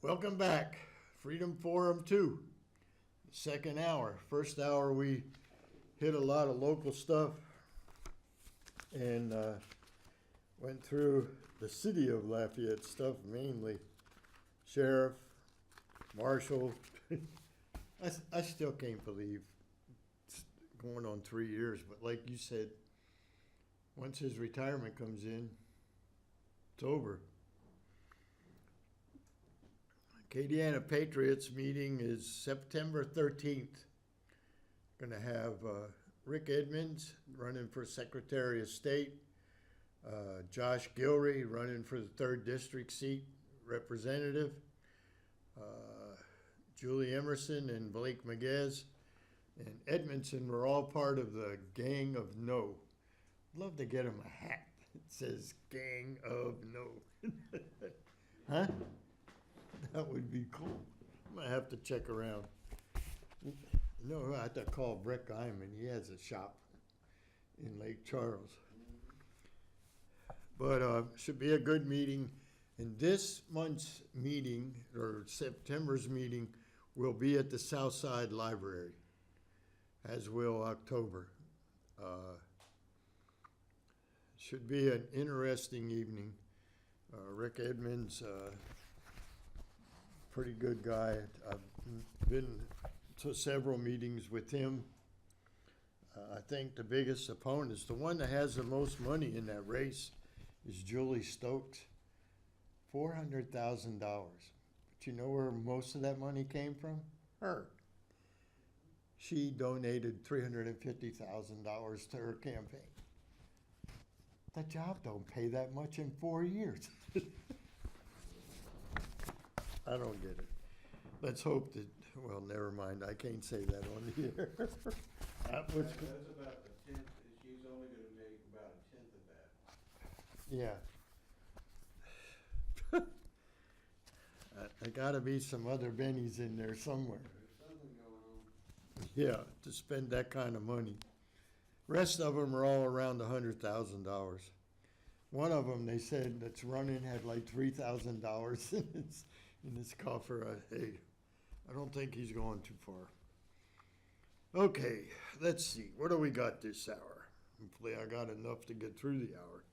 Welcome back. Freedom Forum 2, second hour. First hour we hit a lot of local stuff and went through the city of Lafayette stuff mainly. Sheriff, Marshal. I still can't believe it's going on 3 years, but like you said, once his retirement comes in, it's over. Acadiana Patriots meeting is September 13th. Going to have Rick Edmonds running for Secretary of State, Josh Gilry running for the 3rd District seat, Representative, Julie Emerson and Blake Maguez, and Edmondson were all part of the Gang of No. I'd love to get him a hat that says Gang of No. Huh? That would be cool. I might have to check around. No, I have to call Brett Guyman. He has a shop in Lake Charles. But should be a good meeting. And this month's meeting, or September's meeting, will be at the Southside Library, as will October. Should be an interesting evening. Rick Edmonds, pretty good guy. I've been to several meetings with him. I think the biggest opponent is the one that has the most money in that race is Julie Stokes, $400,000. But you know where most of that money came from? Her. She donated $350,000 to her campaign. That job don't pay that much in 4 years. I don't get it. Let's hope that, well, never mind. I can't say that on the air. That's about a tenth. She's only going to make about a tenth of that. Yeah. There got to be some other bennies in there somewhere. There's something going on. Yeah, to spend that kind of money. Rest of them are all around $100,000. One of them, they said, that's running had like $3,000 in his coffer. Hey, I don't think he's going too far. Okay, let's see. What do we got this hour? Hopefully I got enough to get through the hour.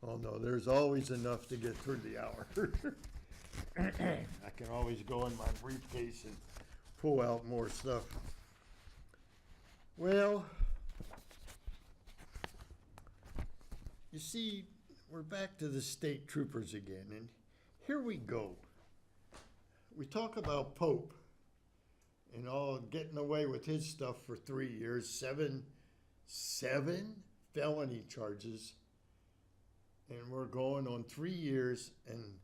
Oh no, there's always enough to get through the hour. I can always go in my briefcase and pull out more stuff. Well, you see, we're back to the state troopers again, and here we go. We talk about Pope and all getting away with his stuff for 3 years, seven felony charges, and we're going on 3 years and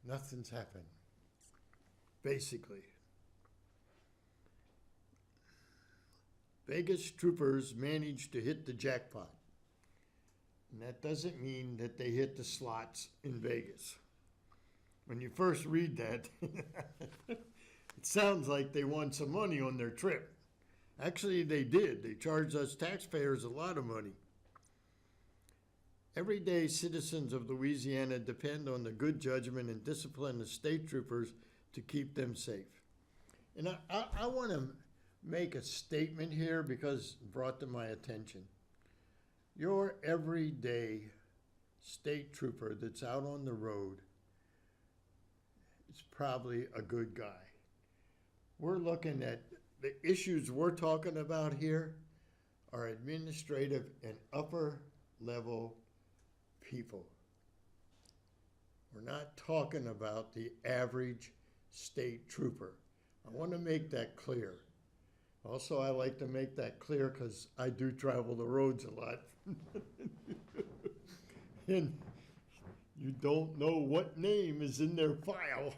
nothing's happened, basically. Vegas troopers managed to hit the jackpot. And that doesn't mean that they hit the slots in Vegas. When you first read that, it sounds like they won some money on their trip. Actually, they did. They charged us taxpayers a lot of money. Everyday citizens of Louisiana depend on the good judgment and discipline of state troopers to keep them safe. And I want to make a statement here because it brought to my attention. Your everyday state trooper that's out on the road is probably a good guy. We're looking at the issues we're talking about here are administrative and upper level people. We're not talking about the average state trooper. I want to make that clear. Also, I like to make that clear because I do travel the roads a lot. And you don't know what name is in their file.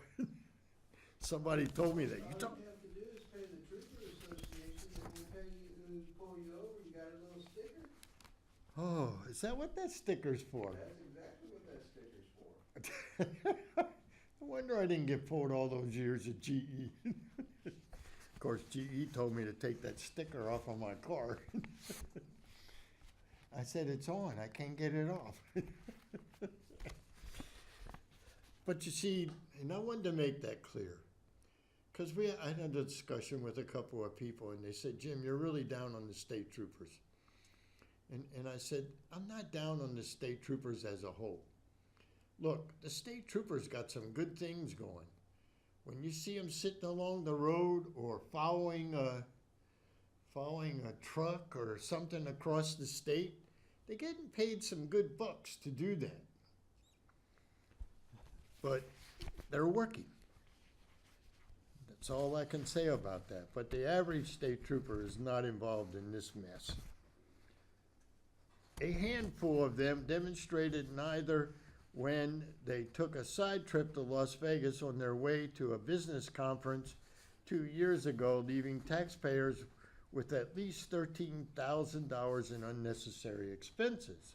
Somebody told me that. All you have to do is pay the Trooper Association, and they pay you, pull you over, you got a little sticker. Oh, is that what that sticker's for? That's exactly what that sticker's for. No wonder I didn't get pulled all those years at GE. Of course, GE told me to take that sticker off of my car. I said, it's on. I can't get it off. But you see, And I wanted to make that clear. Because I had a discussion with a couple of people, and they said, Jim, you're really down on the state troopers. And I said, I'm not down on the state troopers as a whole. Look, the state troopers got some good things going. When you see them sitting along the road or following a truck or something across the state, they're getting paid some good bucks to do that. But they're working. That's all I can say about that. But the average state trooper is not involved in this mess. A handful of them demonstrated neither when they took a side trip to Las Vegas on their way to a business conference 2 years ago, leaving taxpayers with at least $13,000 in unnecessary expenses.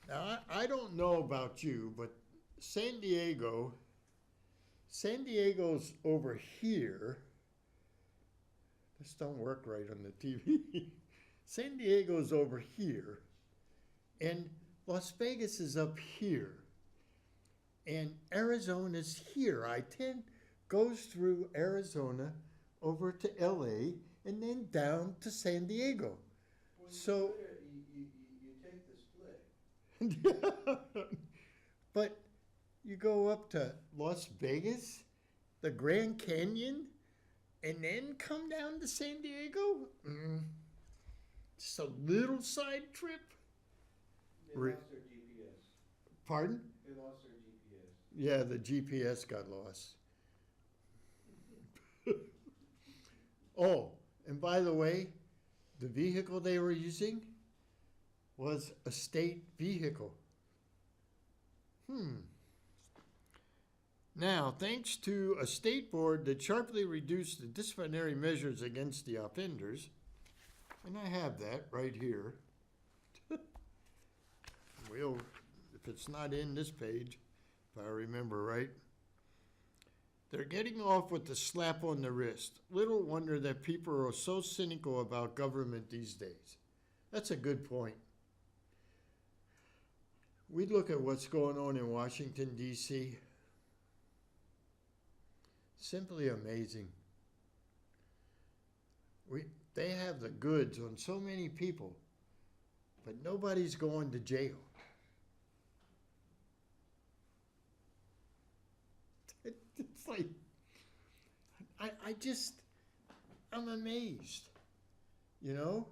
Now, I don't know about you, but San Diego's over here. This don't work right on the TV. San Diego's over here, and Las Vegas is up here, and Arizona's here. I-10 goes through Arizona over to LA and then down to San Diego. When So, you take the split. but you go up to Las Vegas, the Grand Canyon, and then come down to San Diego? Just a little side trip? They Re- lost their GPS. Pardon? They lost their GPS. Yeah, the GPS got lost. Oh, and by the way, the vehicle they were using was a state vehicle. Now, thanks to a state board that sharply reduced the disciplinary measures against the offenders, and I have that right here. Well, if it's not in this page, if I remember right, they're getting off with the slap on the wrist. Little wonder that people are so cynical about government these days. That's a good point. We look at what's going on in Washington, D.C. Simply amazing. They have the goods on so many people, but nobody's going to jail. It's like, I'm amazed. You know?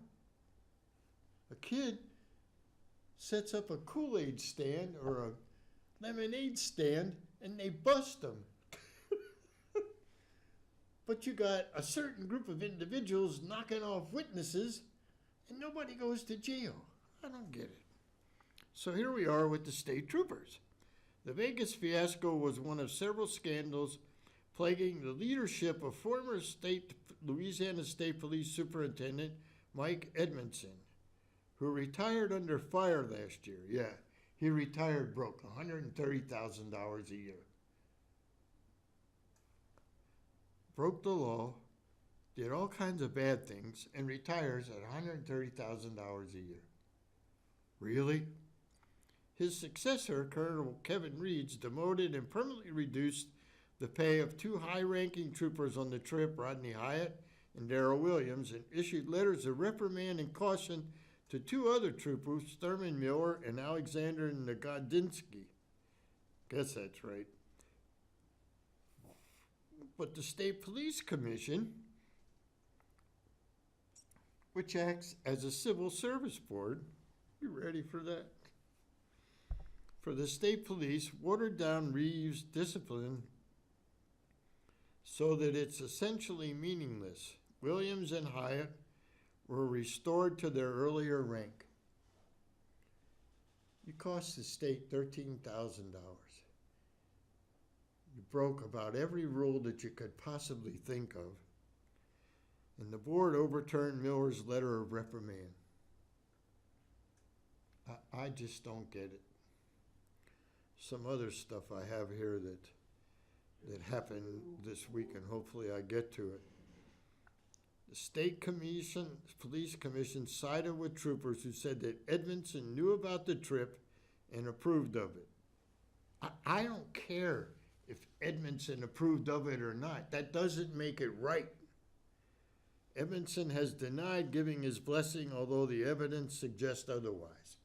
A kid sets up a Kool-Aid stand or a lemonade stand and they bust them. But you got a certain group of individuals knocking off witnesses and nobody goes to jail. I don't get it. So here we are with the state troopers. The Vegas fiasco was one of several scandals plaguing the leadership of former Louisiana State Police Superintendent Mike Edmondson, who retired under fire last year. Yeah, he retired broke, $130,000 a year. Broke the law, did all kinds of bad things, and retires at $130,000 a year. Really? His successor, Colonel Kevin Reeds, demoted and permanently reduced the pay of two high-ranking troopers on the trip, Rodney Hyatt and Darrell Williams, and issued letters of reprimand and caution to two other troopers, Thurman Miller and Alexander Nagodinsky. Guess that's right. But the State Police Commission, which acts as a civil service board, you ready for that? For the state police, watered down Reeves' discipline so that it's essentially meaningless. Williams and Hyatt were restored to their earlier rank. You cost the state $13,000. You broke about every rule that you could possibly think of. And the board overturned Miller's letter of reprimand. I just don't get it. Some other stuff I have here that happened this week, and hopefully I get to it. The state police commission sided with troopers who said that Edmondson knew about the trip and approved of it. I don't care if Edmondson approved of it or not. That doesn't make it right. Edmondson has denied giving his blessing, although the evidence suggests otherwise.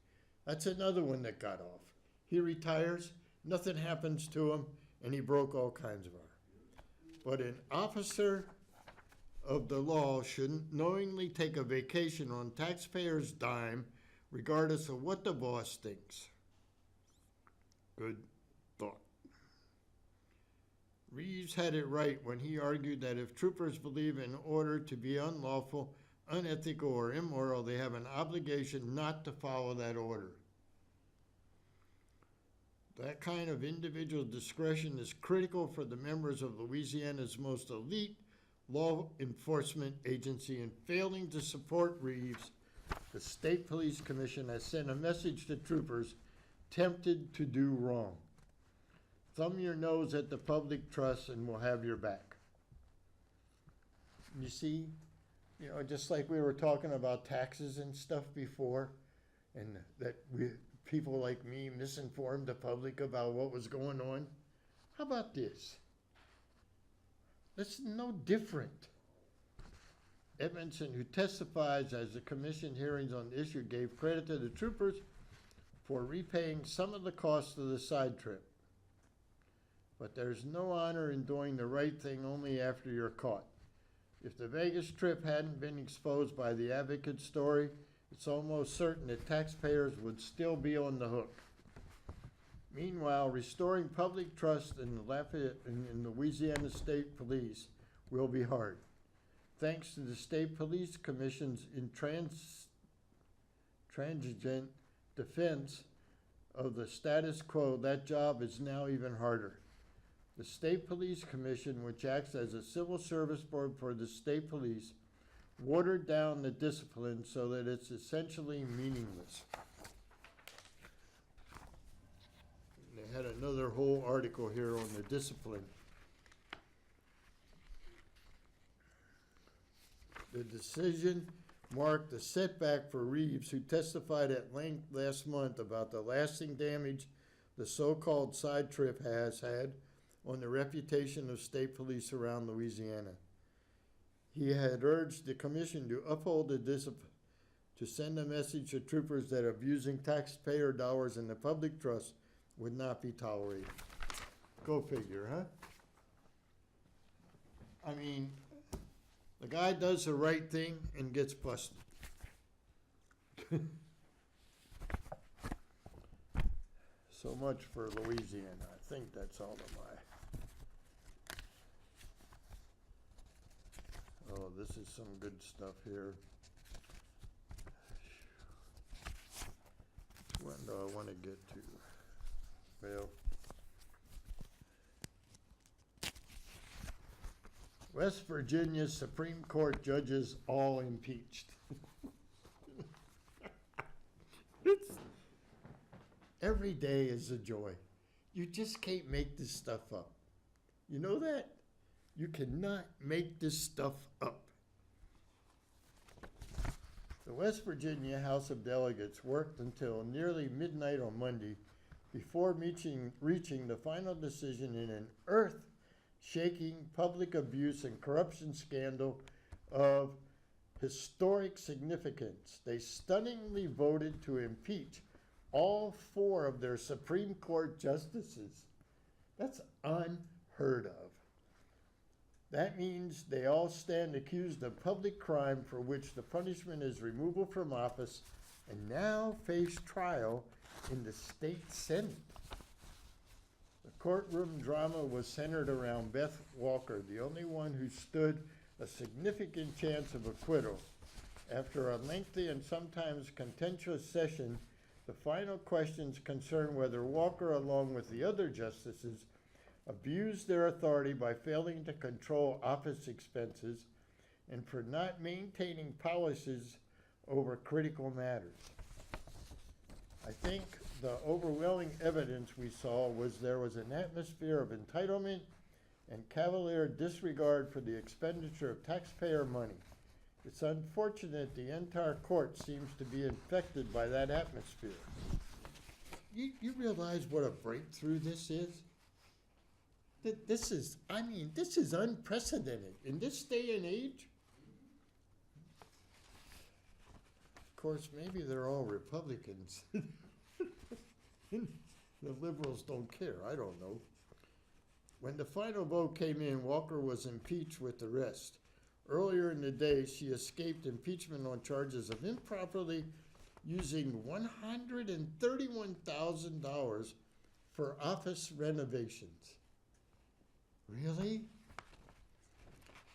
That's another one that got off. He retires, nothing happens to him, and he broke all kinds of law. But an officer of the law shouldn't knowingly take a vacation on taxpayers' dime, regardless of what the boss thinks. Good thought. Reeves had it right when he argued that if troopers believe an order to be unlawful, unethical, or immoral, they have an obligation not to follow that order. That kind of individual discretion is critical for the members of Louisiana's most elite law enforcement agency. In failing to support Reeves, the State Police Commission has sent a message to troopers tempted to do wrong. Thumb your nose at the public trust and we'll have your back. You see, just like we were talking about taxes and stuff before, and that people like me misinformed the public about what was going on. How about this? That's no different. Edmondson, who testifies as the commission hearings on the issue, gave credit to the troopers for repaying some of the costs of the side trip. But there's no honor in doing the right thing only after you're caught. If the Vegas trip hadn't been exposed by the Advocate story, it's almost certain that taxpayers would still be on the hook. Meanwhile, restoring public trust in the Lafayette and in Louisiana State Police will be hard. Thanks to the State Police Commission's intransigent defense of the status quo, that job is now even harder. The State Police Commission, which acts as a civil service board for the state police, watered down the discipline so that it's essentially meaningless. They had another whole article here on the discipline. The decision marked a setback for Reeves, who testified at length last month about the lasting damage the so-called side trip has had on the reputation of state police around Louisiana. He had urged the commission to uphold the discipline, to send a message to troopers that abusing taxpayer dollars and the public trust would not be tolerated. Go figure, huh? I mean, the guy does the right thing and gets busted. So much for Louisiana. I think that's all of my. Oh, this is some good stuff here. When do I want to get to? Well, West Virginia's Supreme Court judges all impeached. Every day is a joy. You just can't make this stuff up. You know that? You cannot make this stuff up. The West Virginia House of Delegates worked until nearly midnight on Monday before reaching the final decision in an earth-shaking public abuse and corruption scandal of historic significance. They stunningly voted to impeach all 4 of their Supreme Court justices. That's unheard of. That means they all stand accused of public crime for which the punishment is removal from office and now face trial in the state Senate. The courtroom drama was centered around Beth Walker, the only one who stood a significant chance of acquittal. After a lengthy and sometimes contentious session, the final questions concern whether Walker, along with the other justices, abused their authority by failing to control office expenses and for not maintaining policies over critical matters. I think the overwhelming evidence we saw was there was an atmosphere of entitlement and cavalier disregard for the expenditure of taxpayer money. It's unfortunate the entire court seems to be infected by that atmosphere. You realize what a breakthrough this is? This is, I mean, this is unprecedented in this day and age. Of course, maybe they're all Republicans. The liberals don't care, I don't know. When the final vote came in, Walker was impeached with the rest. Earlier in the day, she escaped impeachment on charges of improperly using $131,000 for office renovations. Really?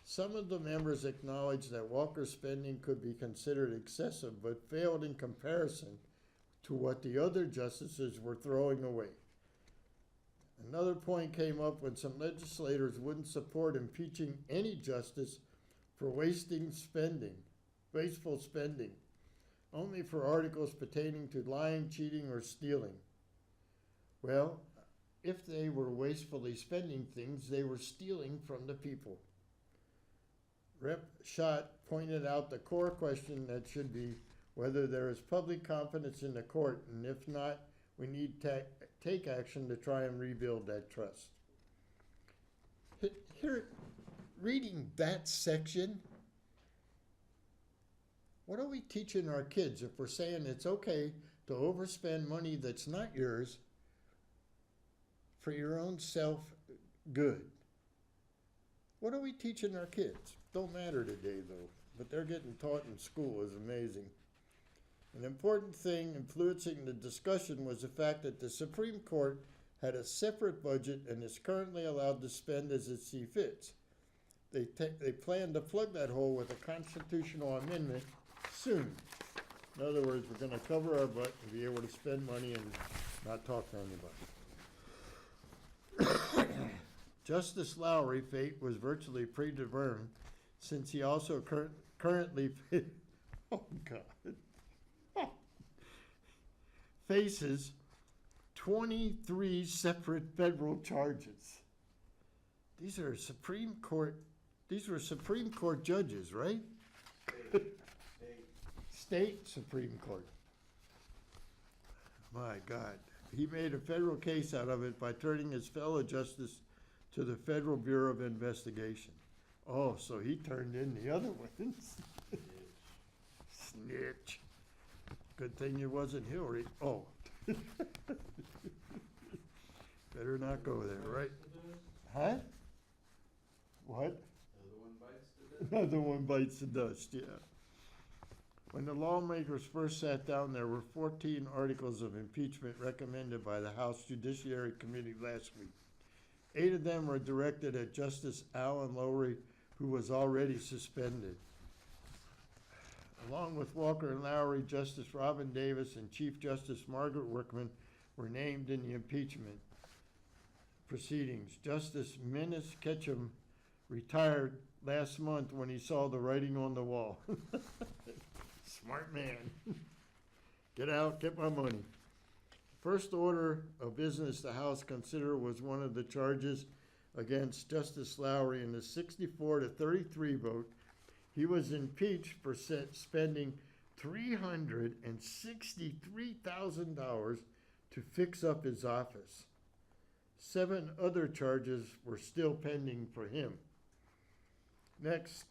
Some of the members acknowledged that Walker's spending could be considered excessive, but failed in comparison to what the other justices were throwing away. Another point came up when some legislators wouldn't support impeaching any justice for wasteful spending, only for articles pertaining to lying, cheating, or stealing. Well, if they were wastefully spending things, they were stealing from the people. Rep. Schott pointed out the core question that should be whether there is public confidence in the court, and if not, we need to take action to try and rebuild that trust. Here, reading that section, what are we teaching our kids if we're saying it's okay to overspend money that's not yours for your own self-good? What are we teaching our kids? Don't matter today, though, but they're getting taught in school is amazing. An important thing influencing the discussion was the fact that the Supreme Court had a separate budget and is currently allowed to spend as it sees fit. They plan to plug that hole with a constitutional amendment soon. In other words, we're going to cover our butt and be able to spend money and not talk to anybody. Justice Lowry fate was virtually predetermined since he also currently oh God, faces 23 separate federal charges. These are Supreme Court. These were Supreme Court judges, right? State Supreme Court. My God. He made a federal case out of it by turning his fellow justice to the Federal Bureau of Investigation. Oh, so he turned in the other ones. Snitch. Good thing it wasn't Hillary. Oh. Better not go there, right? Huh? What? Another one bites the dust, yeah. When the lawmakers first sat down, there were 14 articles of impeachment recommended by the House Judiciary Committee last week. 8 of them were directed at Justice Alan Lowry, who was already suspended. Along with Walker and Lowry, Justice Robin Davis and Chief Justice Margaret Workman were named in the impeachment proceedings. Justice Minnis Ketchum retired last month when he saw the writing on the wall. Smart man. Get out, get my money. First order of business the House considered was one of the charges against Justice Lowry in the 64-33 vote. He was impeached for spending $363,000 to fix up his office. 7 other charges were still pending for him. Next,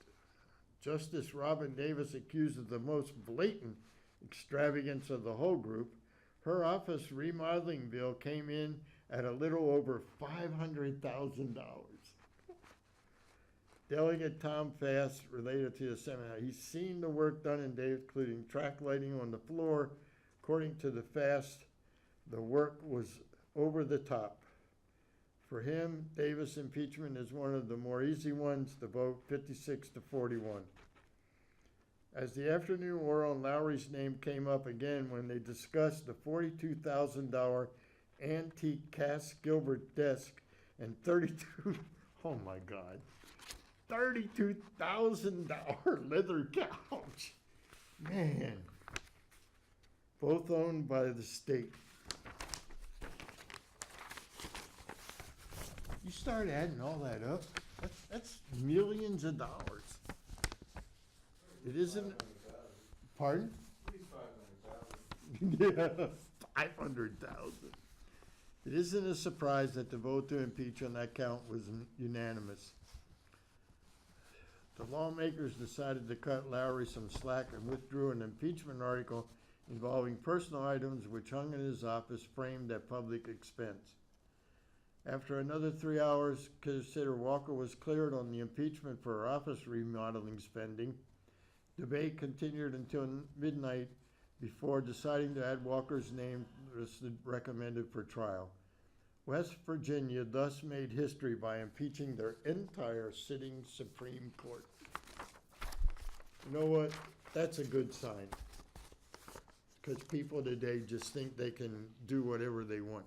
Justice Robin Davis, accused of the most blatant extravagance of the whole group. Her office remodeling bill came in at a little over $500,000. Delegate Tom Fass related to the seminar. He's seen the work done in Davis, including track lighting on the floor. According to the Fass, the work was over the top. For him, Davis impeachment is one of the more easy ones to vote, 56-41. As the afternoon war on Lowry's name came up again when they discussed the $42,000 antique Cass Gilbert desk and oh my God, $32,000 leather couch. Man, both owned by the state. You start adding all that up, that's millions of dollars. It isn't, pardon? Yeah, 500,000. It isn't a surprise that the vote to impeach on that count was unanimous. The lawmakers decided to cut Lowry some slack and withdrew an impeachment article involving personal items which hung in his office framed at public expense. After another 3 hours, Senator Walker was cleared on the impeachment for office remodeling spending. Debate continued until midnight before deciding to add Walker's name listed recommended for trial. West Virginia thus made history by impeaching their entire sitting Supreme Court. You know what? That's a good sign. Because people today just think they can do whatever they want.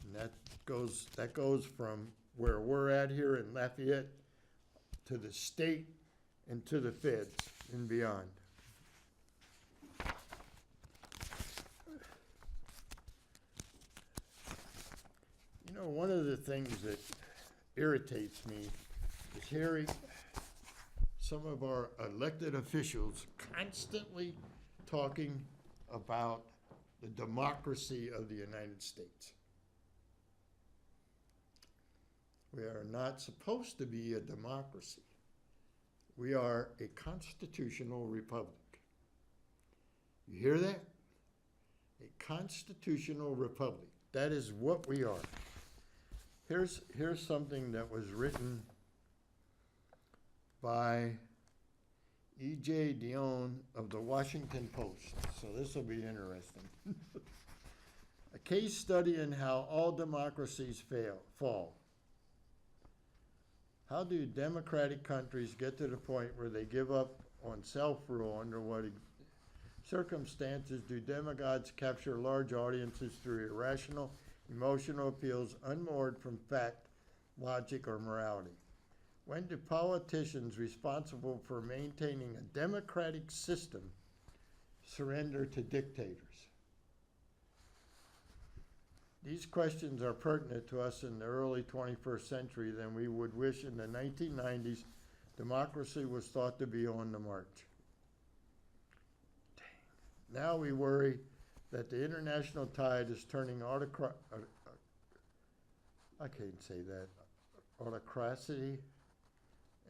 And that goes from where we're at here in Lafayette to the state and to the feds and beyond. You know, one of the things that irritates me is hearing some of our elected officials constantly talking about the democracy of the United States. We are not supposed to be a democracy. We are a constitutional republic. You hear that? A constitutional republic. That is what we are. Here's something that was written by E.J. Dion of the Washington Post. So this will be interesting. A case study in how all democracies fall. How do democratic countries get to the point where they give up on self-rule? Under what circumstances do demagogues capture large audiences through irrational, emotional appeals unmoored from fact, logic, or morality? When do politicians responsible for maintaining a democratic system surrender to dictators? These questions are pertinent to us in the early 21st century than we would wish in the 1990s. Democracy was thought to be on the march. Dang. Now we worry that the international tide is turning autocracy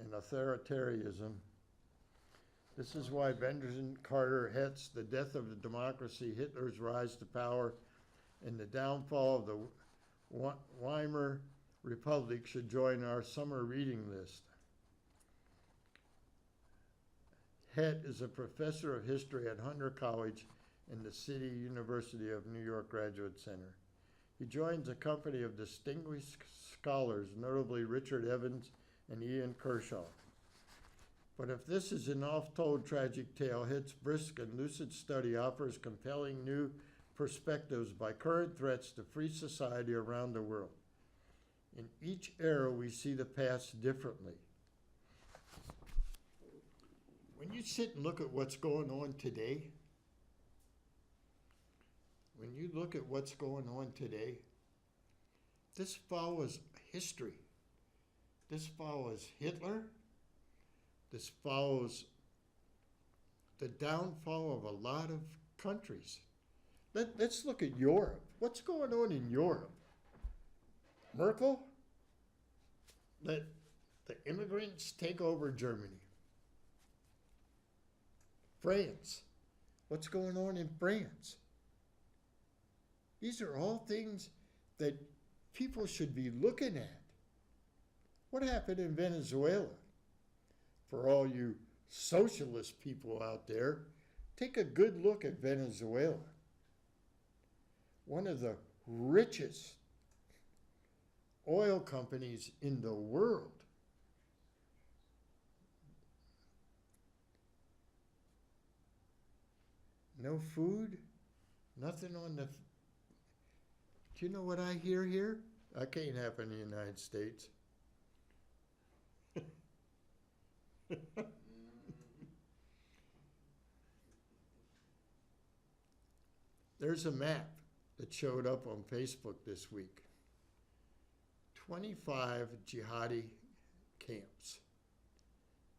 and authoritarianism. This is why Benjamin Carter hets the death of the democracy, Hitler's rise to power, and the downfall of the Weimar Republic should join our summer reading list. Het is a professor of history at Hunter College in the City University of New York Graduate Center. He joins a company of distinguished scholars, notably Richard Evans and Ian Kershaw. But if this is an oft-told tragic tale, Het's brisk and lucid study offers compelling new perspectives by current threats to free society around the world. In each era, we see the past differently. When you sit and look at what's going on today, this follows history. This follows Hitler. This follows the downfall of a lot of countries. Let's look at Europe. What's going on in Europe? Merkel let the immigrants take over Germany. France. What's going on in France? These are all things that people should be looking at. What happened in Venezuela? For all you socialist people out there, take a good look at Venezuela. One of the richest oil companies in the world. No food, nothing on the... Do you know what I hear here? That can't happen in the United States. There's a map that showed up on Facebook this week. 25 jihadi camps.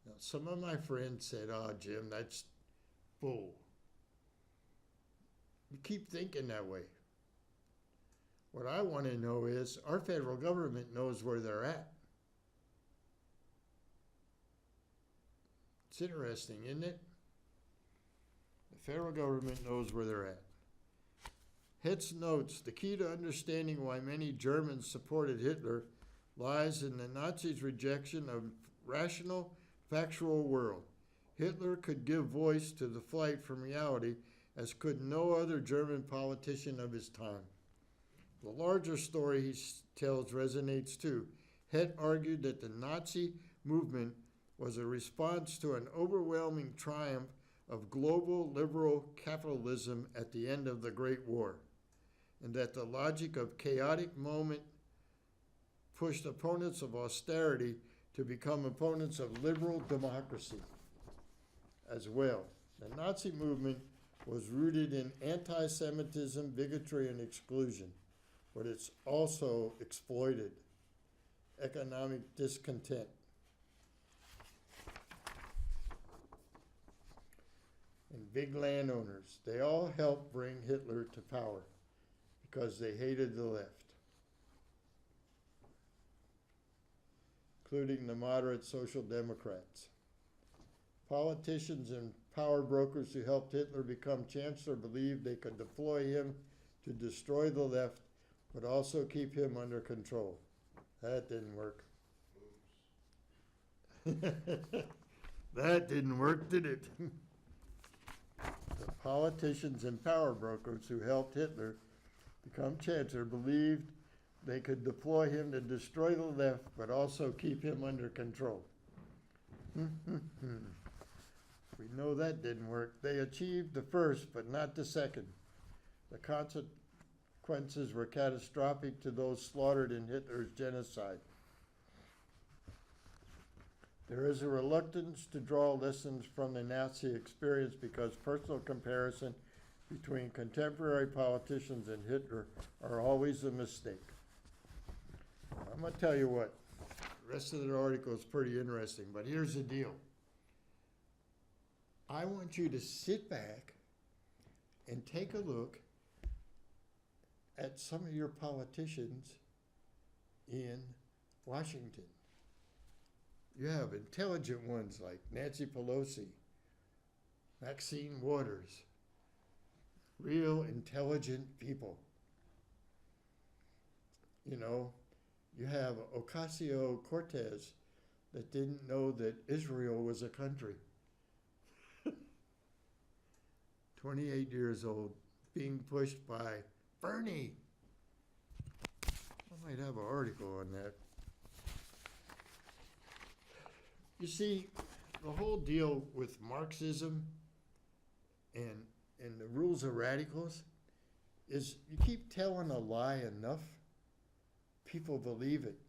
Now, some of my friends said, "Oh, Jim, that's bull." You keep thinking that way. What I want to know is our federal government knows where they're at. It's interesting, isn't it? The federal government knows where they're at. Hetz notes, the key to understanding why many Germans supported Hitler lies in the Nazis' rejection of rational, factual world. Hitler could give voice to the flight from reality as could no other German politician of his time. The larger story he tells resonates too. Het argued that the Nazi movement was a response to an overwhelming triumph of global liberal capitalism at the end of the Great War, and that the logic of chaotic moment pushed opponents of austerity to become opponents of liberal democracy as well. The Nazi movement was rooted in anti-Semitism, bigotry, and exclusion, but it's also exploited economic discontent. And big landowners, they all helped bring Hitler to power because they hated the left, including the moderate Social Democrats. Politicians and power brokers who helped Hitler become chancellor believed they could deploy him to destroy the left, but also keep him under control. That didn't work. That didn't work, did it? The politicians and power brokers who helped Hitler become chancellor believed they could deploy him to destroy the left, but also keep him under control. We know that didn't work. They achieved the first, but not the second. The consequences were catastrophic to those slaughtered in Hitler's genocide. There is a reluctance to draw lessons from the Nazi experience because personal comparison between contemporary politicians and Hitler are always a mistake. I'm going to tell you what, the rest of the article is pretty interesting, but here's the deal. I want you to sit back and take a look at some of your politicians in Washington. You have intelligent ones like Nancy Pelosi, Maxine Waters, real intelligent people. You know, you have Ocasio-Cortez that didn't know that Israel was a country. 28 years old, being pushed by Bernie. I might have an article on that. You see, the whole deal with Marxism and the rules of radicals is you keep telling a lie enough, people believe it.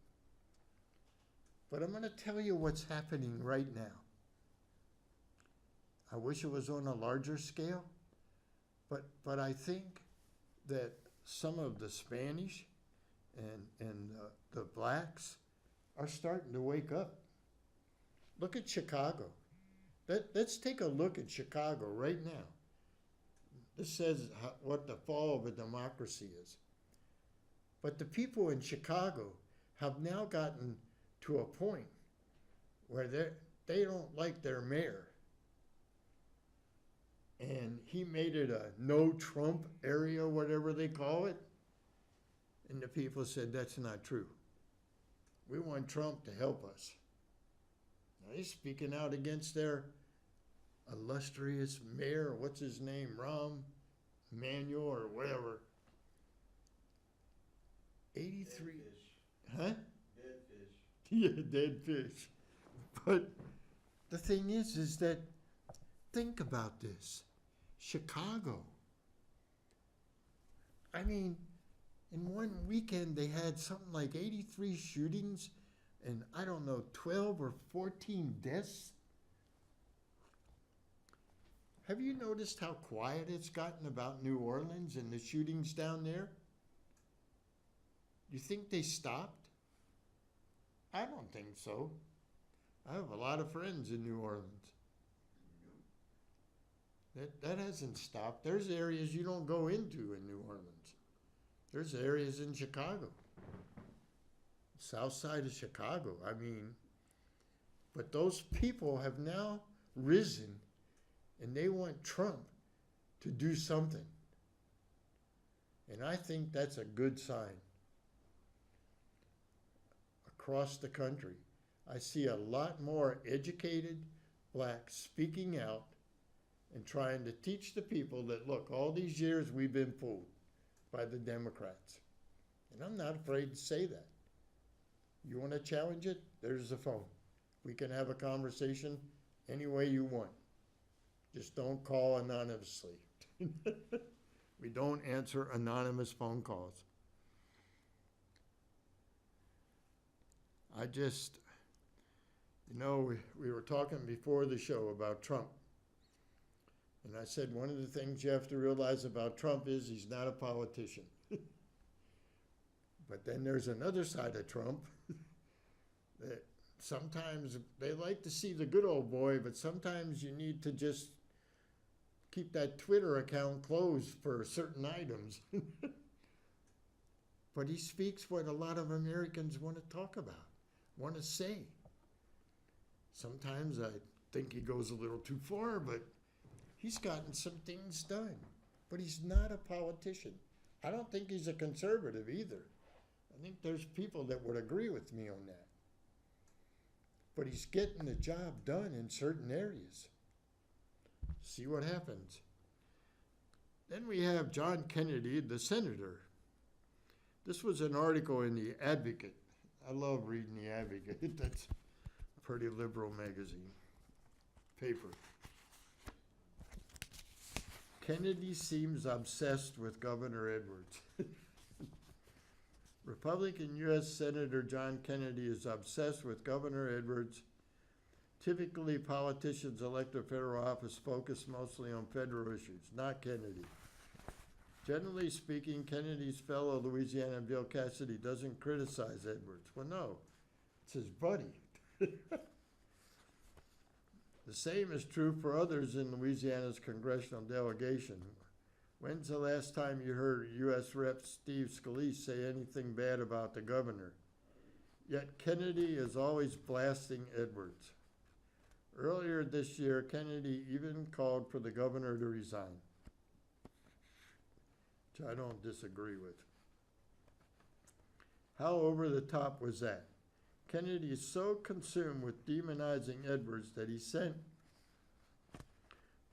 But I'm going to tell you what's happening right now. I wish it was on a larger scale, but I think that some of the Spanish and the blacks are starting to wake up. Look at Chicago. Let's take a look at Chicago right now. This says what the fall of a democracy is. But the people in Chicago have now gotten to a point where they don't like their mayor. And he made it a no Trump area, whatever they call it. And the people said, that's not true. We want Trump to help us. Now he's speaking out against their illustrious mayor, what's his name, Rahm Emanuel or whatever. 83. Dead fish. Huh? Dead fish. Yeah, dead fish. But the thing is that, think about this. Chicago. I mean, in one weekend they had something like 83 shootings and I don't know, 12 or 14 deaths. Have you noticed how quiet it's gotten about New Orleans and the shootings down there? You think they stopped? I don't think so. I have a lot of friends in New Orleans. That hasn't stopped. There's areas you don't go into in New Orleans. There's areas in Chicago, south side of Chicago. I mean, but those people have now risen and they want Trump to do something. And I think that's a good sign. Across the country, I see a lot more educated blacks speaking out and trying to teach the people that, look, all these years we've been fooled by the Democrats. And I'm not afraid to say that. You want to challenge it? There's the phone. We can have a conversation any way you want. Just don't call anonymously. We don't answer anonymous phone calls. I just, we were talking before the show about Trump. And I said, one of the things you have to realize about Trump is he's not a politician. But then there's another side of Trump that sometimes they like to see the good old boy, but sometimes you need to just keep that Twitter account closed for certain items. But he speaks what a lot of Americans want to talk about, want to say. Sometimes I think he goes a little too far, but he's gotten some things done. But he's not a politician. I don't think he's a conservative either. I think there's people that would agree with me on that. But he's getting the job done in certain areas. See what happens. Then we have John Kennedy, the senator. This was an article in the Advocate. I love reading the Advocate. That's a pretty liberal magazine, paper. Kennedy seems obsessed with Governor Edwards. Republican U.S. Senator John Kennedy is obsessed with Governor Edwards. Typically, politicians elected to federal office focus mostly on federal issues, not Kennedy. Generally speaking, Kennedy's fellow Louisiana Bill Cassidy doesn't criticize Edwards. Well, no, it's his buddy. The same is true for others in Louisiana's congressional delegation. When's the last time you heard U.S. Rep. Steve Scalise say anything bad about the governor? Yet Kennedy is always blasting Edwards. Earlier this year, Kennedy even called for the governor to resign, which I don't disagree with. How over the top was that? Kennedy is so consumed with demonizing Edwards that he sent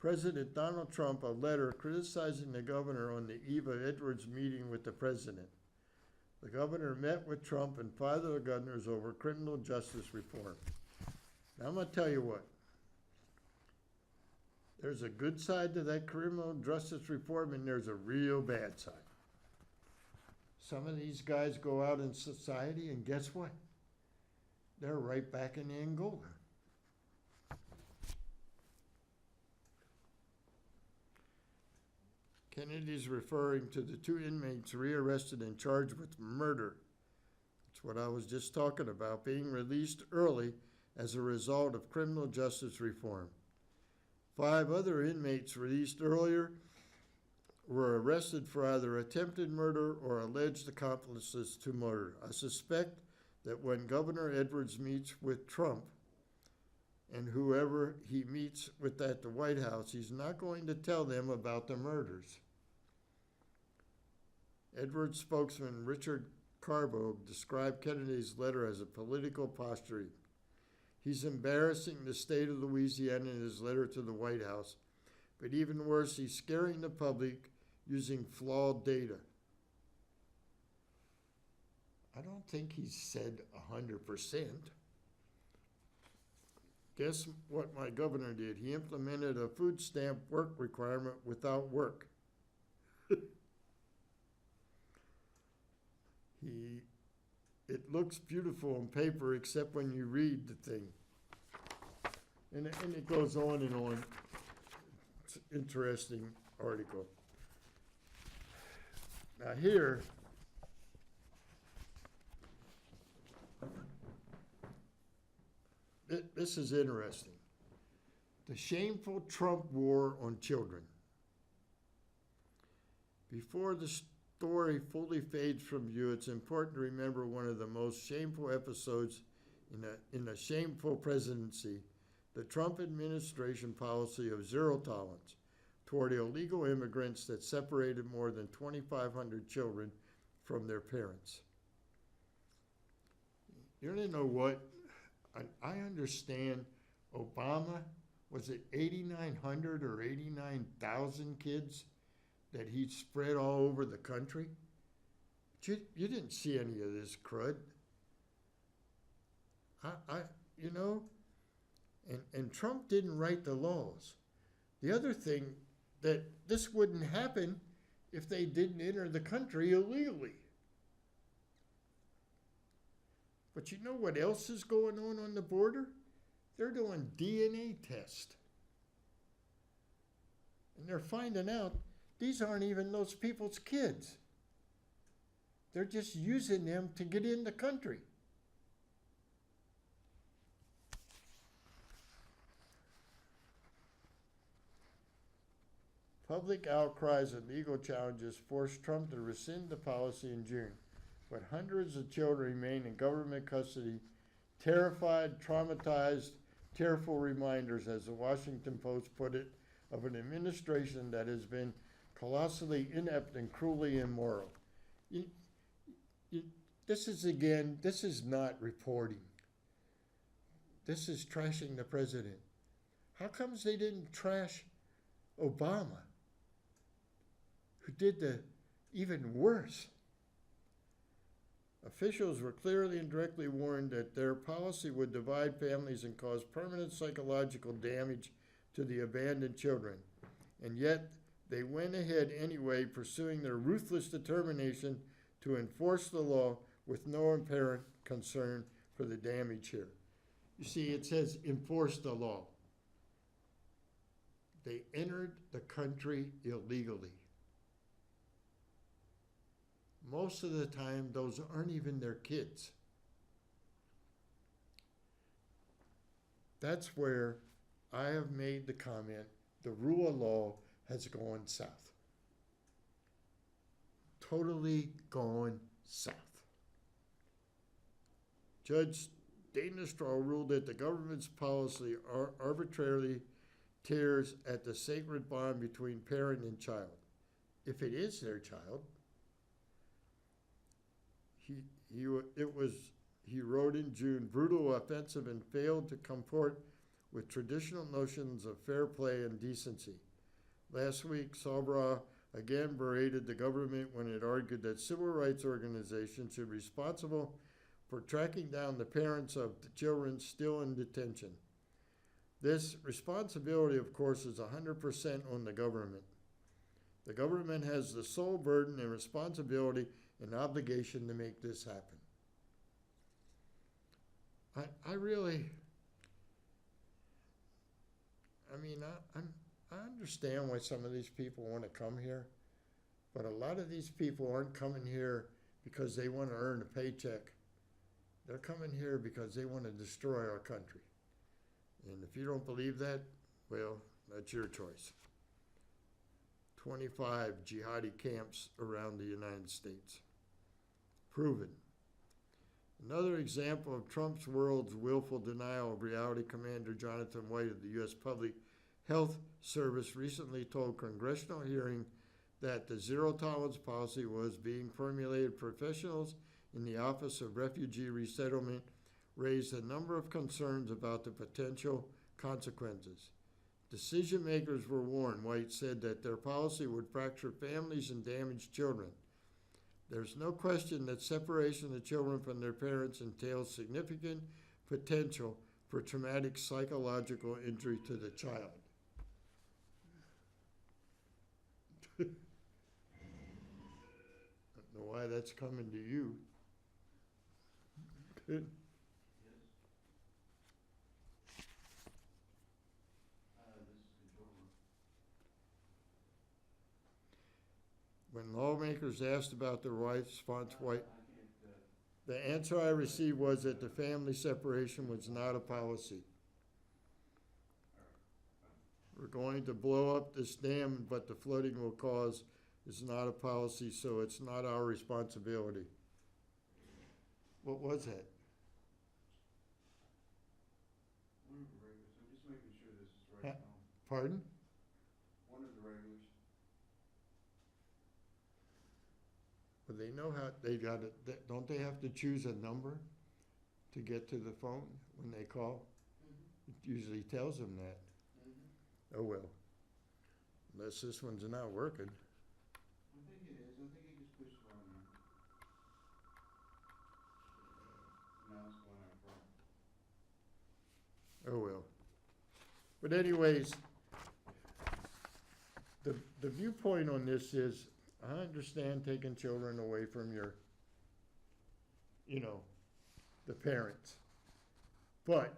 President Donald Trump a letter criticizing the governor on the eve of Edwards' meeting with the president. The governor met with Trump and 5 other governors over criminal justice reform. Now I'm going to tell you what. There's a good side to that criminal justice reform, and there's a real bad side. Some of these guys go out in society, and guess what? They're right back in Angola. Kennedy's referring to the 2 inmates rearrested and charged with murder. That's what I was just talking about, being released early as a result of criminal justice reform. 5 other inmates released earlier were arrested for either attempted murder or alleged accomplices to murder. I suspect that when Governor Edwards meets with Trump and whoever he meets with at the White House, he's not going to tell them about the murders. Edwards spokesman Richard Carbo described Kennedy's letter as a political posturing. He's embarrassing the state of Louisiana in his letter to the White House, but even worse, he's scaring the public using flawed data. I don't think he said 100%. Guess what my governor did? He implemented a food stamp work requirement without work. It looks beautiful on paper except when you read the thing. And it goes on and on. It's an interesting article. Now here, this is interesting. The shameful Trump war on children. Before the story fully fades from view, it's important to remember one of the most shameful episodes in a shameful presidency, the Trump administration policy of zero tolerance toward illegal immigrants that separated more than 2,500 children from their parents. You want to know what? I understand Obama, was it 8,900 or 89,000 kids that he spread all over the country? But you didn't see any of this crud. You know, and Trump didn't write the laws. The other thing, that this wouldn't happen if they didn't enter the country illegally. But you know what else is going on the border? They're doing DNA tests. And they're finding out these aren't even those people's kids. They're just using them to get in the country. Public outcries and legal challenges forced Trump to rescind the policy in June, but hundreds of children remain in government custody, terrified, traumatized, tearful reminders, as the Washington Post put it, of an administration that has been colossally inept and cruelly immoral. This is not reporting. This is trashing the president. How comes they didn't trash Obama, who did the even worse? Officials were clearly and directly warned that their policy would divide families and cause permanent psychological damage to the abandoned children. And yet, they went ahead anyway, pursuing their ruthless determination to enforce the law with no apparent concern for the damage here. You see, it says enforce the law. They entered the country illegally. Most of the time, those aren't even their kids. That's where I have made the comment, the rule of law has gone south. Totally gone south. Judge Dana Straw ruled that the government's policy arbitrarily tears at the sacred bond between parent and child. If it is their child, he wrote in June, brutal, offensive, and failed to comport with traditional notions of fair play and decency. Last week, Sabra again berated the government when it argued that civil rights organizations should be responsible for tracking down the parents of the children still in detention. This responsibility, of course, is 100% on the government. The government has the sole burden and responsibility and obligation to make this happen. I understand why some of these people want to come here, but a lot of these people aren't coming here because they want to earn a paycheck. They're coming here because they want to destroy our country. And if you don't believe that, well, that's your choice. 25 jihadi camps around the United States. Proven. Another example of Trump's world's willful denial of reality, Commander Jonathan White of the U.S. Public Health Service recently told congressional hearing that the zero-tolerance policy was being formulated. Professionals in the Office of Refugee Resettlement raised a number of concerns about the potential consequences. Decision makers were warned, White said, that their policy would fracture families and damage children. There's no question that separation of children from their parents entails significant potential for traumatic psychological injury to the child. I don't know why that's coming to you. Good. When lawmakers asked about their wife's response, White, the answer I received was that the family separation was not a policy. We're going to blow up this dam, but the flooding will cause It's not a policy, so it's not our responsibility. What was that? One of the regulars, I'm just making sure this is right now. Pardon? One of the regulars. Well, they know how, they got it, don't they have to choose a number to get to the phone when they call? It usually tells them that. Oh, well. Unless this one's not working. I think it is, I think he just pushed the wrong number. Now it's going out wrong. Oh, well. But anyways, the viewpoint on this is, I understand taking children away from your, the parents. But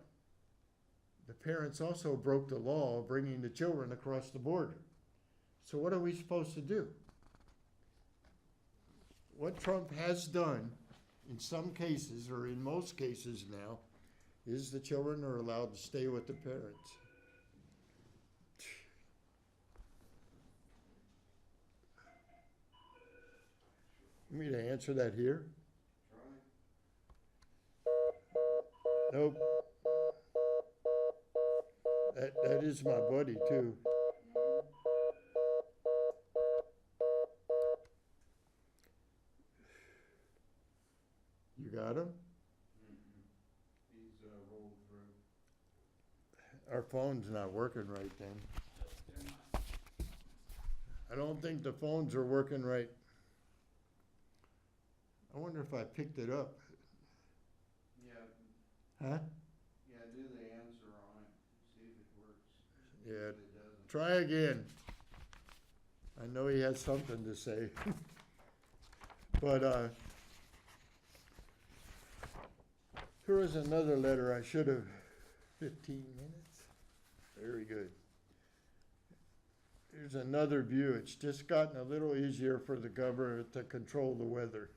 the parents also broke the law of bringing the children across the border. So what are we supposed to do? What Trump has done in some cases, or in most cases now, is the children are allowed to stay with the parents. You want me to answer that here? Try. Nope. That is my buddy too. You got him? He's rolled through. Our phone's not working right then. I don't think the phones are working right. I wonder if I picked it up. Yeah, Huh? yeah, do the answer on it, see if it works. Yeah. Usually it doesn't. Try again. I know he has something to say. But here was another letter I should have, 15 minutes? Very good. Here's another view. It's just gotten a little easier for the government to control the weather.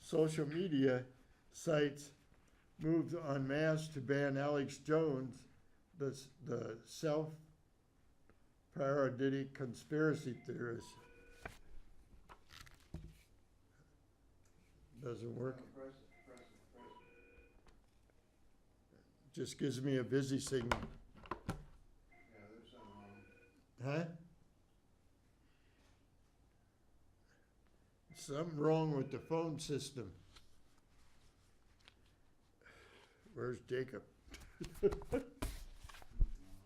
Social media sites moved en masse to ban Alex Jones, the self-parodic conspiracy theorist. Doesn't work. Press it. Just gives me a busy signal. Yeah, there's something wrong. Huh? Something wrong with the phone system. Where's Jacob?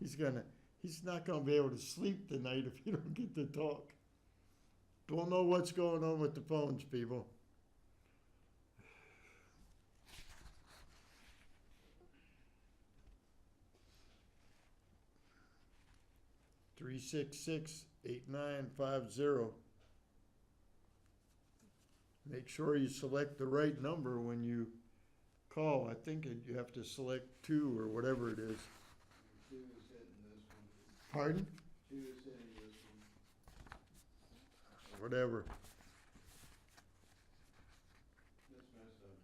He's not gonna be able to sleep tonight if you don't get to talk. Don't know what's going on with the phones, people. Three 668-950. Make sure you select the right number when you call. I think you have to select 2 or whatever it is. 2 is hitting this one. Pardon? 2 is hitting this one. Whatever. This messed up.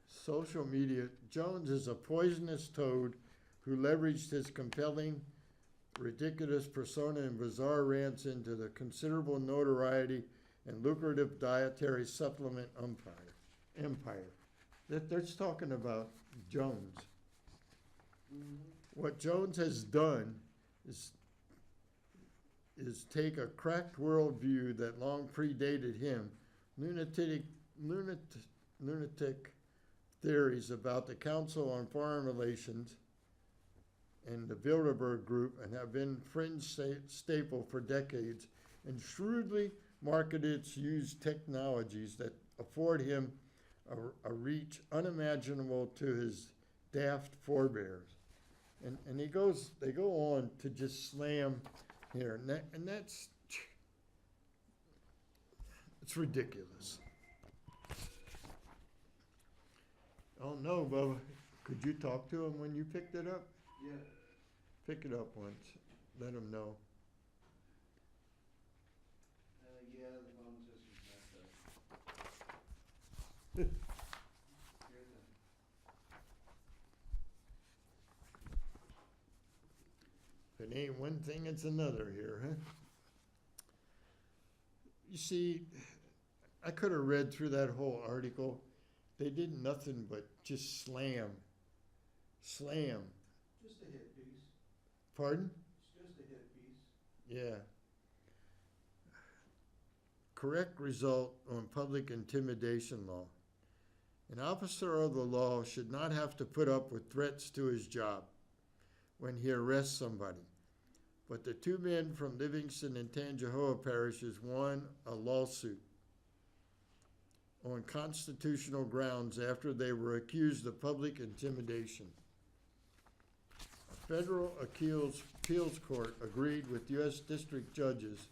Social media. Jones is a poisonous toad who leveraged his compelling, ridiculous persona and bizarre rants into the considerable notoriety and lucrative dietary supplement empire. They're talking about Jones. What Jones has done is take a cracked worldview that long predated him, lunatic theories about the Council on Foreign Relations and the Bilderberg Group, and have been fringe staple for decades, and shrewdly marketed used technologies that afford him a reach unimaginable to his daft forebears. And they go on to just slam here, and that's, it's ridiculous. Oh no, Bubba, could you talk to him when you picked it up? Yeah. Pick it up once, let him know. Yeah, the phone system's messed up. Here's If it ain't one thing, it's another here, huh? You see, I could have read through that whole article. They did nothing but just slam. Just a hit piece. Pardon? It's just a hit piece. Yeah. Correct result on public intimidation law. An officer of the law should not have to put up with threats to his job when he arrests somebody. But the two men from Livingston and Tangipahoa parishes won a lawsuit on constitutional grounds after they were accused of public intimidation. A federal appeals court agreed with U.S. district judges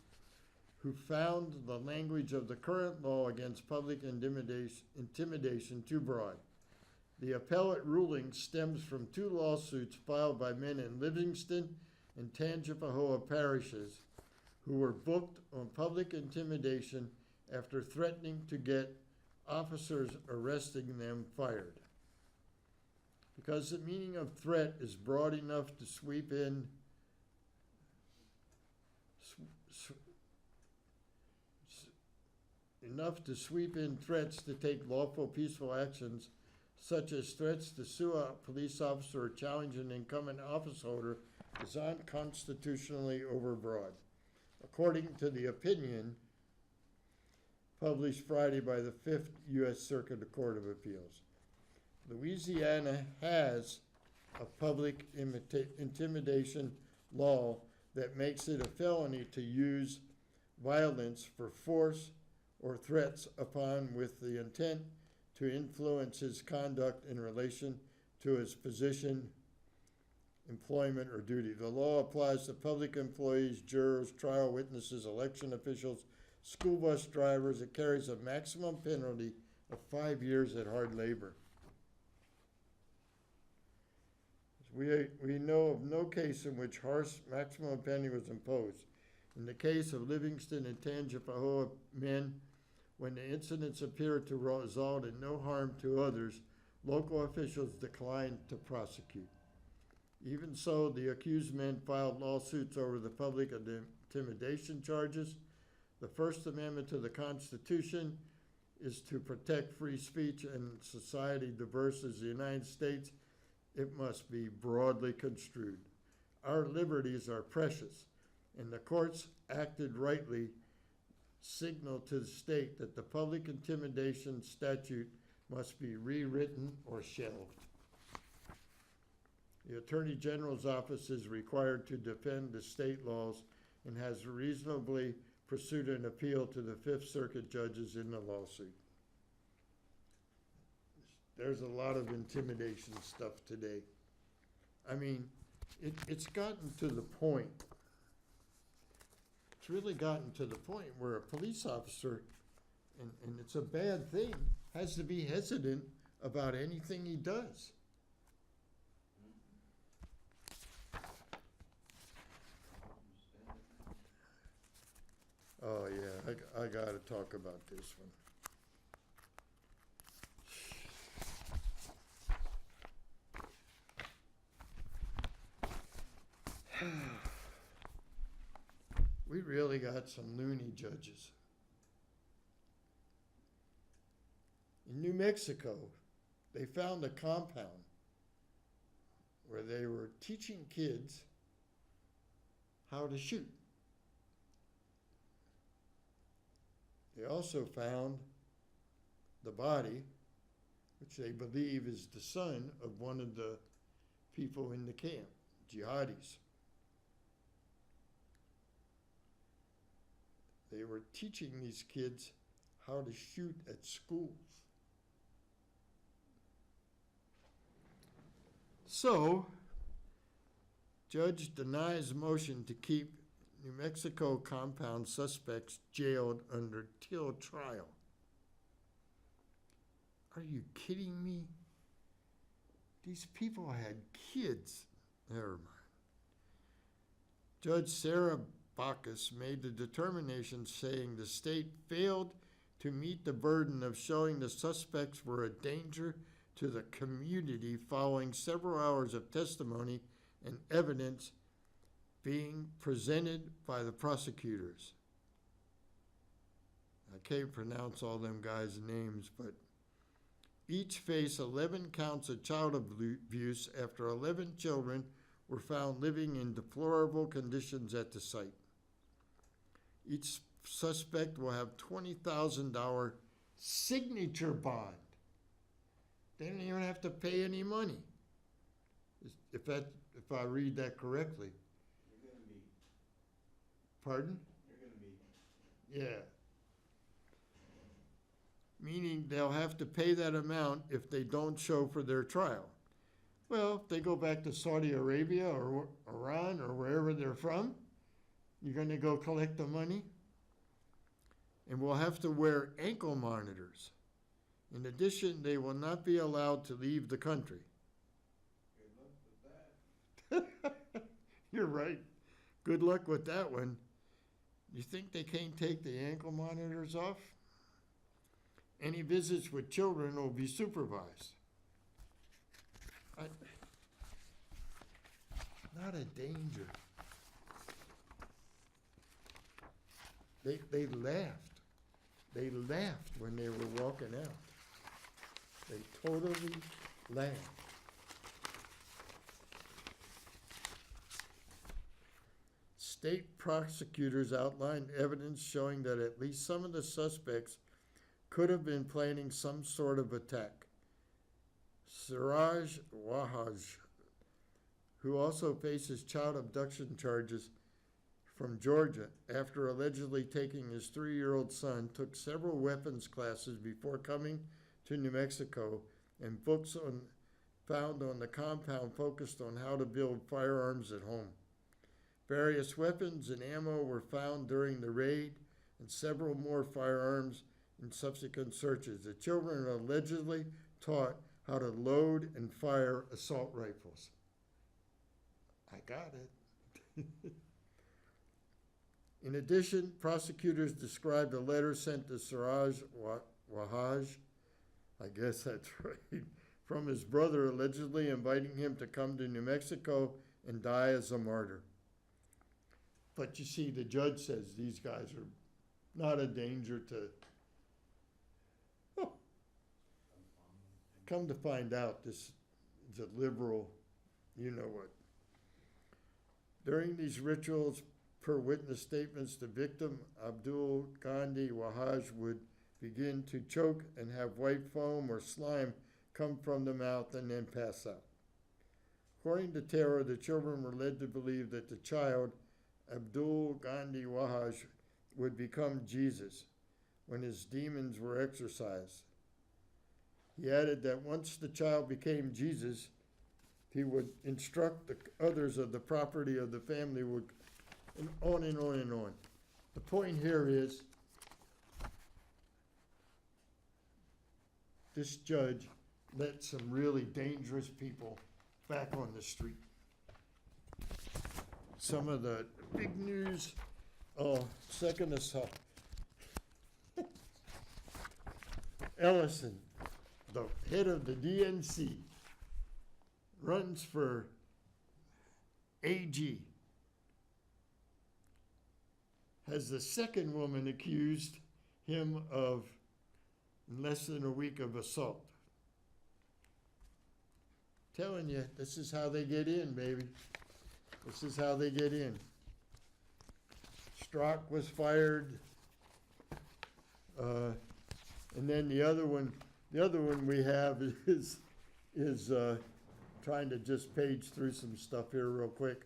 who found the language of the current law against public intimidation too broad. The appellate ruling stems from two lawsuits filed by men in Livingston and Tangipahoa parishes who were booked on public intimidation after threatening to get officers arresting them fired. Because the meaning of threat is broad enough to sweep in threats to take lawful, peaceful actions, such as threats to sue a police officer or challenge an incumbent office holder, is unconstitutionally overbroad, according to the opinion published Friday by the 5th U.S. Circuit Court of Appeals. Louisiana has a public intimidation law that makes it a felony to use violence for force or threats upon with the intent to influence his conduct in relation to his position, employment, or duty. The law applies to public employees, jurors, trial witnesses, election officials, school bus drivers. It carries a maximum penalty of 5 years at hard labor. We know of no case in which harsh maximum penalty was imposed. In the case of Livingston and Tangipahoa men, when the incidents appeared to result in no harm to others, local officials declined to prosecute. Even so, the accused men filed lawsuits over the public intimidation charges. The First Amendment to the Constitution is to protect free speech and society diverse as the United States. It must be broadly construed. Our liberties are precious, and the courts acted rightly, signal to the state that the public intimidation statute must be rewritten or shelved. The Attorney General's office is required to defend the state laws and has reasonably pursued an appeal to the Fifth Circuit judges in the lawsuit. There's a lot of intimidation stuff today. I mean, it's gotten to the point, it's really gotten to the point where a police officer, and it's a bad thing, has to be hesitant about anything he does. Oh yeah, I gotta talk about this one. We really got some loony judges. In New Mexico, they found a compound where they were teaching kids how to shoot. They also found the body, which they believe is the son of one of the people in the camp, jihadis. They were teaching these kids how to shoot at schools. So, judge denies motion to keep New Mexico compound suspects jailed until trial. Are you kidding me? These people had kids. Never mind. Judge Sarah Bacchus made the determination saying the state failed to meet the burden of showing the suspects were a danger to the community following several hours of testimony and evidence being presented by the prosecutors. I can't pronounce all them guys' names, but each face 11 counts of child abuse after 11 children were found living in deplorable conditions at the site. Each suspect will have $20,000 signature bond. They don't even have to pay any money. If I read that correctly. You're gonna meet. Pardon? You're gonna meet. Yeah. Meaning they'll have to pay that amount if they don't show for their trial. Well, if they go back to Saudi Arabia or Iran or wherever they're from, you're going to go collect the money? And we'll have to wear ankle monitors. In addition, they will not be allowed to leave the country. Good luck with that. You're right. Good luck with that one. You think they can't take the ankle monitors off? Any visits with children will be supervised. Not a danger. They laughed. They laughed when they were walking out. They totally laughed. State prosecutors outlined evidence showing that at least some of the suspects could have been planning some sort of attack. Siraj Wahaj, who also faces child abduction charges from Georgia after allegedly taking his 3-year-old son, took several weapons classes before coming to New Mexico, and books found on the compound focused on how to build firearms at home. Various weapons and ammo were found during the raid, and several more firearms in subsequent searches. The children are allegedly taught how to load and fire assault rifles. I got it. In addition, prosecutors described a letter sent to Siraj Wahaj, I guess that's right, from his brother allegedly inviting him to come to New Mexico and die as a martyr. But you see, the judge says these guys are not a danger to... Come to find out, this is a liberal, you know what. During these rituals, per witness statements, the victim, Abdul Gandhi Wahaj, would begin to choke and have white foam or slime come from the mouth and then pass out. According to Tara, the children were led to believe that the child, Abdul Gandhi Wahaj, would become Jesus when his demons were exorcised. He added that once the child became Jesus, he would instruct the others of the property of the family, and on and on and on. The point here is, this judge let some really dangerous people back on the street. Some of the big news, second assault. Ellison, the head of the DNC, runs for AG, has the second woman accused him of, in less than a week, of assault. Telling you, this is how they get in, baby. This is how they get in. Strzok was fired, and then the other one we have is trying to just page through some stuff here real quick.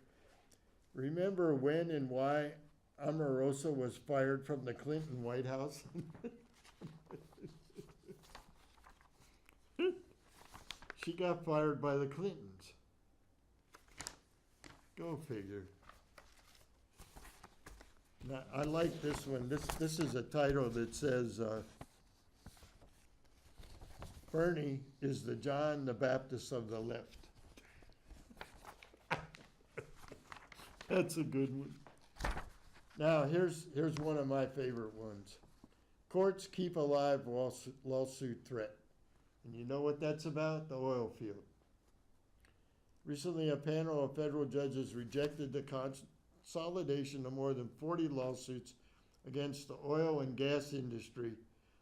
Remember when and why Omarosa was fired from the Clinton White House? She got fired by the Clintons. Go figure. Now, I like this one. This is a title that says, Bernie is the John the Baptist of the left. That's a good one. Now, here's one of my favorite ones. Courts keep alive lawsuit threat. And you know what that's about? The oil field. Recently, a panel of federal judges rejected the consolidation of more than 40 lawsuits against the oil and gas industry,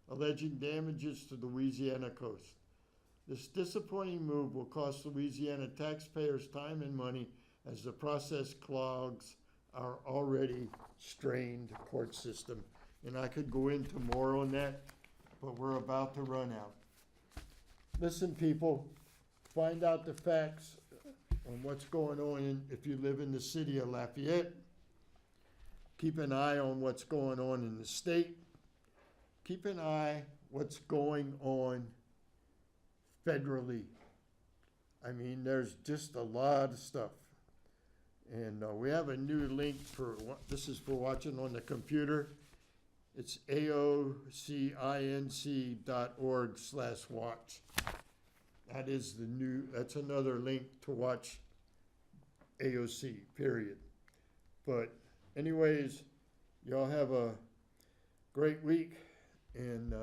alleging damages to the Louisiana coast. This disappointing move will cost Louisiana taxpayers time and money as the process clogs our already strained court system. And I could go into more on that, but we're about to run out. Listen, people, find out the facts on what's going on if you live in the city of Lafayette. Keep an eye on what's going on in the state. Keep an eye what's going on federally. I mean, there's just a lot of stuff. And we have a new link this is for watching on the computer. It's aocinc.org/watch. That's another link to watch AOC, period. But anyways, y'all have a great week, and